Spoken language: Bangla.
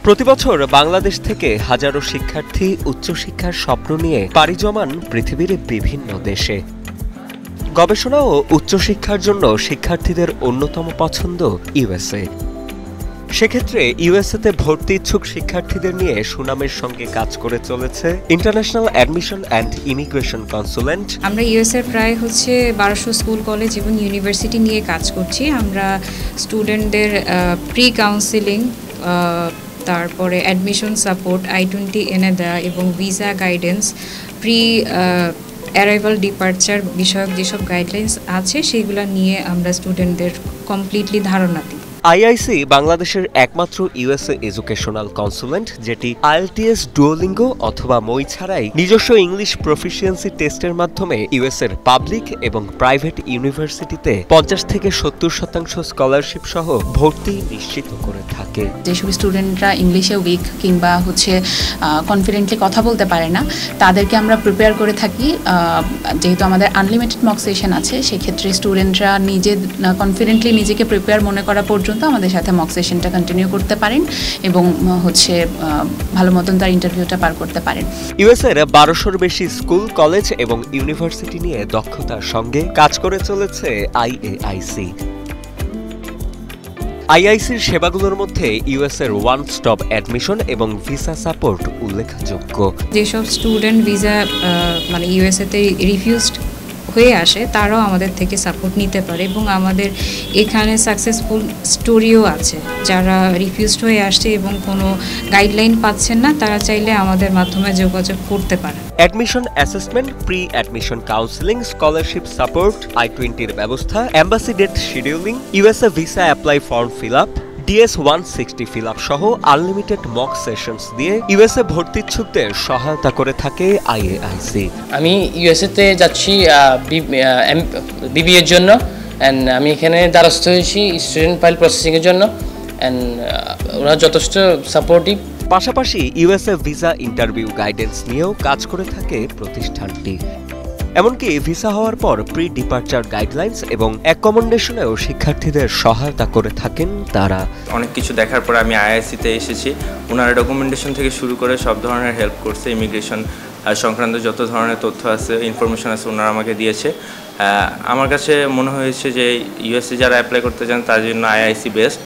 প্রতিবছর বাংলাদেশ থেকে হাজারো শিক্ষার্থী উচ্চশিক্ষার স্বপ্ন নিয়ে পাড়ি জমান পৃথিবীর বিভিন্ন দেশে। গবেষণা ও উচ্চশিক্ষার জন্য শিক্ষার্থীদের অন্যতম পছন্দ ইউএসএ। সেক্ষেত্রে ইউএসএতে ভর্তি ইচ্ছুক শিক্ষার্থীদের নিয়ে সুনামের সঙ্গে কাজ করে চলেছে ইন্টারন্যাশনাল অ্যাডমিশন অ্যান্ড ইমিগ্রেশন কনসুলেন্ট। আমরা ইউএসএ প্রায় 1200 স্কুল কলেজ এবং ইউনিভার্সিটি নিয়ে কাজ করছি। আমরা স্টুডেন্টদের প্রি কাউন্সিলিং, তারপরে অ্যাডমিশন সাপোর্ট, I-20 এনে দেওয়া এবং visa guidance, pre arrival departure বিষয়ক যেসব গাইডলাইন্স আছে সেগুলো নিয়ে আমরা স্টুডেন্টদের কমপ্লিটলি ধারণা দিই। আইআইসি বাংলাদেশের একমাত্র ইউএসএ এডুকেশনাল কনসুলেন্ট যেটি IELTS, ডুওলিঙ্গো অথবা মই ছাড়াই নিজস্ব ইংলিশ প্রফিসিয়েন্সি টেস্টের মাধ্যমে ইউএসএর পাবলিক এবং প্রাইভেট ইউনিভার্সিটিতে 50 থেকে 70% স্কলারশিপ সহ ভর্তি নিশ্চিত করে থাকে। যেসব স্টুডেন্টরা ইংলিশে উইক কিংবা কনফিডেন্টলি কথা বলতে পারে না, তাদেরকে আমরা প্রিপেয়ার করে থাকি। যেহেতু আমাদের আনলিমিটেড মক সেশন আছে, সেক্ষেত্রে স্টুডেন্টরা কনফিডেন্টলি নিজেকে প্রিপেয়ার মনে করা পর্যন্ত আমাদের সাথে মক সেশনটা কন্টিনিউ করতে পারেন এবং ভালো মতন তার ইন্টারভিউটা পার করতে পারেন। ইউএসএর 1200-র বেশি স্কুল, কলেজ এবং ইউনিভার্সিটি নিয়ে দক্ষতার সঙ্গে কাজ করে চলেছে আইএআইসি। আইআইসির সেবাগুলোর মধ্যে ইউএসএর ওয়ান স্টপ অ্যাডমিশন এবং ভিসা সাপোর্ট উল্লেখযোগ্য। যেসব স্টুডেন্ট ভিসা ইউএসএতে রিফিউজড হয়ে আসে, তারাও আমাদের থেকে সাপোর্ট নিতে পারে এবং আমাদের এখানে সাকসেসফুল স্টোরিও আছে। যারা রিফিউজড হয়ে আসছে এবং কোনো গাইডলাইন পাচ্ছেন না, তারা চাইলে আমাদের মাধ্যমে যোগাযোগ করতে পারে। Admission assessment, pre admission counselling, scholarship support, I-20-র ব্যবস্থা, embassy date scheduling, USA visa apply form fill up, DS-160 fill up সহ আনলিমিটেড মক সেশনস দিয়ে ইউএসএ ভর্তিচ্ছুকদের সহায়তা করে থাকে আইএআইসি। আমি ইউএসএতে যাচ্ছি বিবিএর জন্য, অ্যান্ড আমি এখানে দ্বারস্থ হয়েছি স্টুডেন্ট ফাইল প্রসেসিংয়ের জন্য, অ্যান্ড ওরা যথেষ্ট সাপোর্টিভ। পাশাপাশি ইউএসএ ভিসা ইন্টারভিউ গাইডেন্স নিয়েও কাজ করে থাকে প্রতিষ্ঠানটি। এমনকি ভিসা হওয়ার পর প্রি ডিপার্চার গাইডলাইন্স এবং অ্যাকমোডেশনেও শিক্ষার্থীদের সহায়তা করে থাকেন তারা। অনেক কিছু দেখার পর আমি আইআইসিতে এসেছি। ওনারা ডকুমেন্টেশন থেকে শুরু করে সব ধরনের হেল্প করছে। ইমিগ্রেশন সংক্রান্ত যত ধরনের তথ্য আছে, ইনফরমেশন আছে, ওনারা আমাকে দিয়েছে। আমার কাছে মনে হয়েছে যে ইউএসএ যারা অ্যাপ্লাই করতে চান তার জন্য আইআইসি বেস্ট।